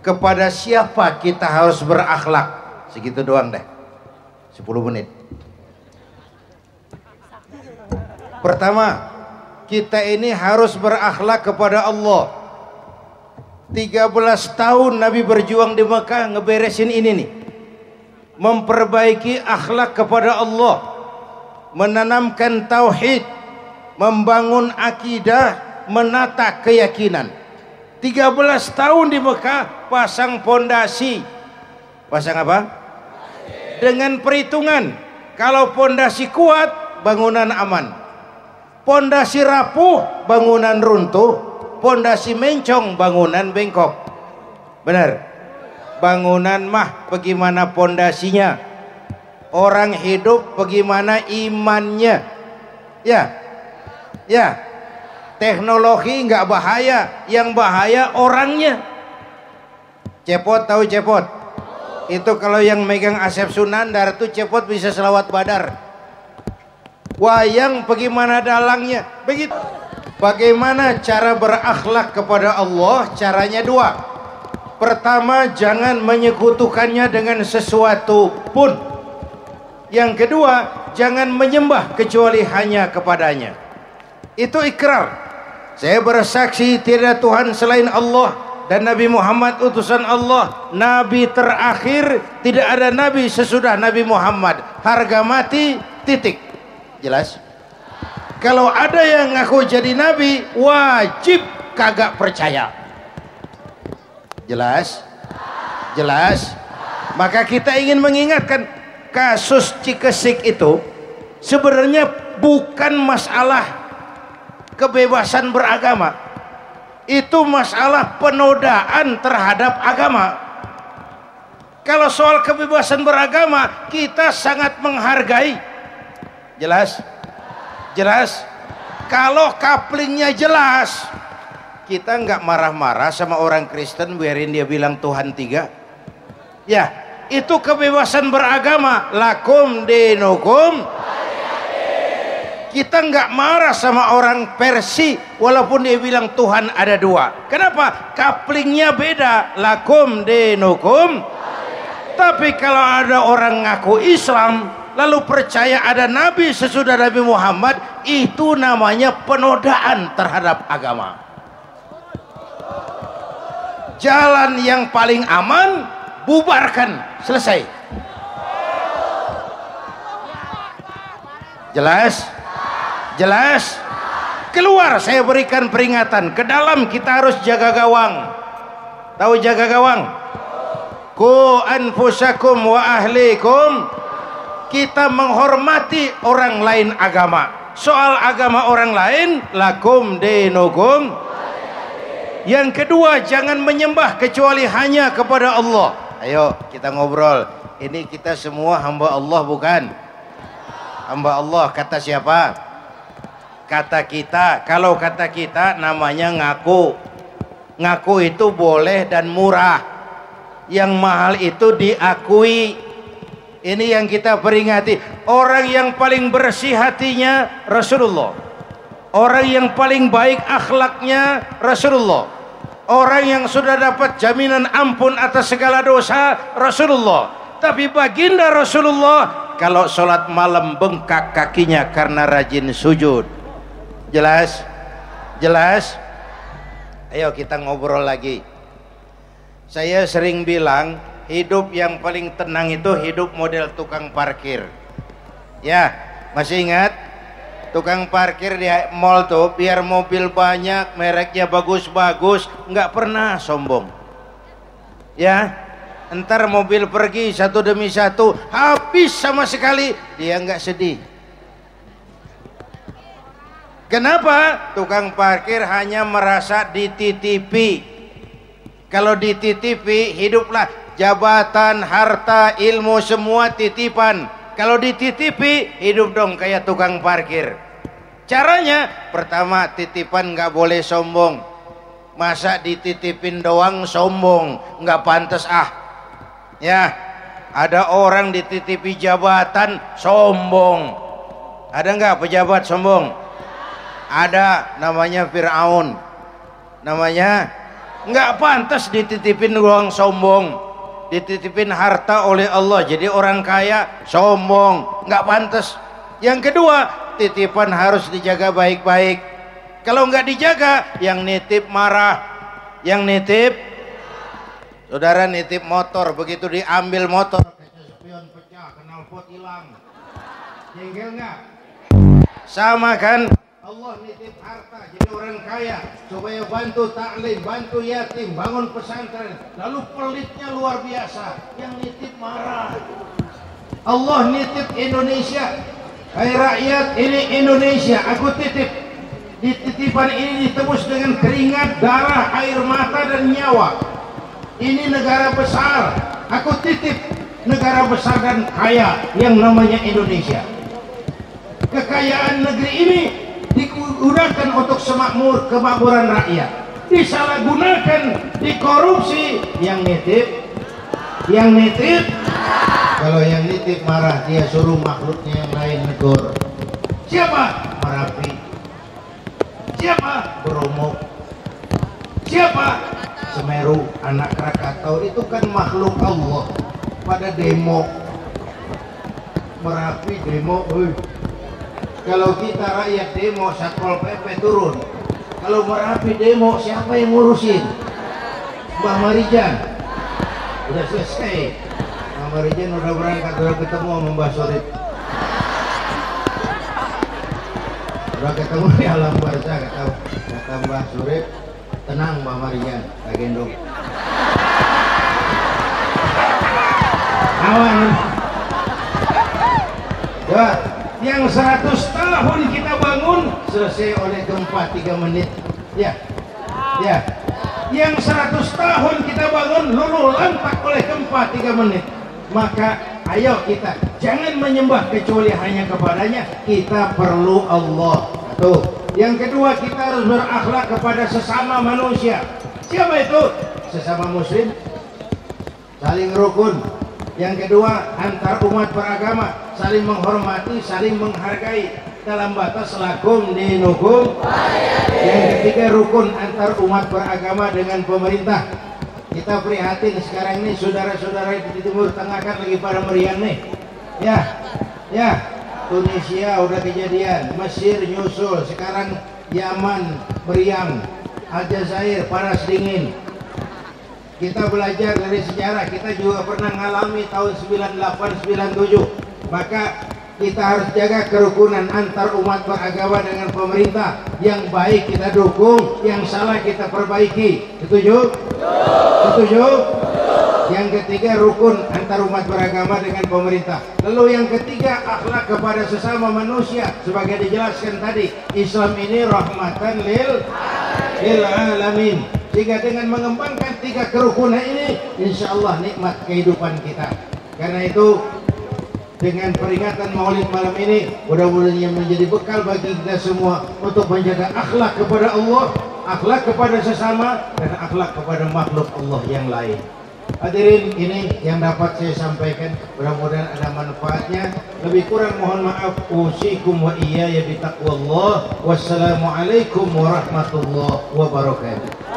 kepada siapa kita harus berakhlak. Segitu doang deh, 10 menit. Pertama, kita ini harus berakhlak kepada Allah. 13 tahun Nabi berjuang di Mekah ngeberesin ini nih, memperbaiki akhlak kepada Allah, menanamkan tauhid, membangun akidah, menata keyakinan. 13 tahun di Mekah pasang pondasi. Pasang apa? Dengan perhitungan, kalau pondasi kuat bangunan aman, pondasi rapuh bangunan runtuh, pondasi mencong bangunan bengkok. Benar? Bangunan mah bagaimana pondasinya, orang hidup bagaimana imannya. Ya, ya. Teknologi nggak bahaya, yang bahaya orangnya. Cepot, tahu cepot? Itu kalau yang megang Asep Sunandar tuh cepot bisa selawat badar. Wayang bagaimana dalangnya, begitu. Bagaimana cara berakhlak kepada Allah? Caranya dua. Pertama, jangan menyekutukannya dengan sesuatu pun. Yang kedua, jangan menyembah kecuali hanya kepadanya. Itu ikrar. Saya bersaksi tidak Tuhan selain Allah dan Nabi Muhammad utusan Allah, Nabi terakhir. Tidak ada Nabi sesudah Nabi Muhammad. Harga mati, titik. Jelas? Kalau ada yang ngaku jadi Nabi, wajib kagak percaya. Jelas? Jelas? Maka kita ingin mengingatkan, kasus Cikesik itu sebenarnya bukan masalah kebebasan beragama, itu masalah penodaan terhadap agama. Kalau soal kebebasan beragama kita sangat menghargai. Jelas? Jelas? Kalau kaplingnya jelas, kita nggak marah-marah sama orang Kristen biarin dia bilang Tuhan 3. Ya, itu kebebasan beragama, lakum dinukum. Kita nggak marah sama orang Persia walaupun dia bilang Tuhan ada 2. Kenapa? Kaplingnya beda, lakum dinukum. Tapi kalau ada orang ngaku Islam lalu percaya ada Nabi sesudah Nabi Muhammad, itu namanya penodaan terhadap agama. Jalan yang paling aman, bubarkan, selesai. Jelas? Jelas? Keluar saya berikan peringatan, ke dalam kita harus jaga gawang. Tahu jaga gawang? Ku anfusakum wa ahlikum. Kita menghormati orang lain agama. Soal agama orang lain, lakum dinukum. Yang kedua, jangan menyembah kecuali hanya kepada Allah. Ayo kita ngobrol. Ini kita semua hamba Allah bukan? Hamba Allah kata siapa? Kata kita. Kalau kata kita namanya ngaku. Ngaku itu boleh dan murah. Yang mahal itu diakui. Ini yang kita peringati. Orang yang paling bersih hatinya Rasulullah. Orang yang paling baik akhlaknya Rasulullah. Orang yang sudah dapat jaminan ampun atas segala dosa Rasulullah. Tapi baginda Rasulullah kalau sholat malam bengkak kakinya karena rajin sujud. Jelas? Jelas? Ayo kita ngobrol lagi. Saya sering bilang hidup yang paling tenang itu hidup model tukang parkir. Ya, masih ingat? Tukang parkir di mall tuh biar mobil banyak, mereknya bagus-bagus, nggak pernah sombong. Ya, entar mobil pergi satu demi satu, habis sama sekali, dia nggak sedih. Kenapa? Tukang parkir hanya merasa dititipi. Kalau dititipi, hiduplah jabatan, harta, ilmu semua titipan. Kalau dititipi, hidup dong kayak tukang parkir. Caranya, pertama titipan nggak boleh sombong. Masa dititipin doang sombong, nggak pantas ah. Ya, ada orang dititipi jabatan sombong. Ada nggak pejabat sombong? Ada, namanya Fir'aun. Namanya nggak pantas dititipin uang sombong, dititipin harta oleh Allah jadi orang kaya sombong, nggak pantas. Yang kedua, titipan harus dijaga baik-baik. Kalau nggak dijaga, yang nitip marah, yang nitip, saudara nitip motor, begitu diambil motor, kaca spion pecah, knalpot hilang, jengkel nggak? Sama kan? Allah nitip harta jadi orang kaya supaya bantu taklim, bantu yatim, bangun pesantren, lalu pelitnya luar biasa, yang nitip marah. Allah nitip Indonesia, hai rakyat, ini Indonesia aku titip. Di titipan ini ditebus dengan keringat, darah, air mata dan nyawa. Ini negara besar, aku titip negara besar dan kaya yang namanya Indonesia. Kekayaan negeri ini digunakan untuk semakmur, kemakmuran rakyat, disalahgunakan, dikorupsi. Yang nitip, kalau yang nitip marah, dia suruh makhluknya yang lain negur. Siapa? Merapi. Siapa? Bromo. Siapa? Semeru, anak Krakatau. Itu kan makhluk Allah. Pada demo Merapi, demo. Kalau kita rakyat demo, Satpol PP turun. Kalau Merapi demo, siapa yang ngurusin? Mbah Marijan. Udah selesai. Mbah Marijan udah berangkat, udah ketemu sama Mbah Surip. Udah ketemu di alam barzah, kata Mbah Surip, tenang Mbah Marijan, tak gendong. Awan. Coba, yang 100 tahun kita bangun selesai oleh gempa 3 menit. Ya. Yang 100 tahun kita bangun luluh lantak oleh gempa 3 menit. Maka ayo kita jangan menyembah kecuali hanya kepadanya. Kita perlu Allah. Tuh. Yang kedua, kita harus berakhlak kepada sesama manusia. Siapa itu? Sesama muslim, saling rukun. Yang kedua, antar umat beragama, saling menghormati, saling menghargai dalam batas lakum dinukum. Yang ketiga, rukun antar umat beragama dengan pemerintah. Kita prihatin sekarang ini saudara-saudara di Timur Tengah kan lagi pada meriang nih. Ya, Tunisia udah kejadian, Mesir nyusul, sekarang Yaman meriang, Aljazair panas dingin. Kita belajar dari sejarah, kita juga pernah mengalami tahun 98-97. Maka kita harus jaga kerukunan antar umat beragama dengan pemerintah. Yang baik kita dukung, yang salah kita perbaiki. Setuju? Setuju? Yang ketiga, rukun antar umat beragama dengan pemerintah. Lalu yang ketiga, akhlak kepada sesama manusia. Sebagai dijelaskan tadi, Islam ini rahmatan lil alamin. Jika dengan mengembangkan 3 kerukunan ini, insya Allah nikmat kehidupan kita. Karena itu, dengan peringatan Maulid malam ini, mudah-mudahan menjadi bekal bagi kita semua untuk menjaga akhlak kepada Allah, akhlak kepada sesama, dan akhlak kepada makhluk Allah yang lain. Hadirin, ini yang dapat saya sampaikan, mudah-mudahan ada manfaatnya. Lebih kurang mohon maaf. Usikum wa iyaya bitaqwallah. Wassalamualaikum warahmatullahi wabarakatuh.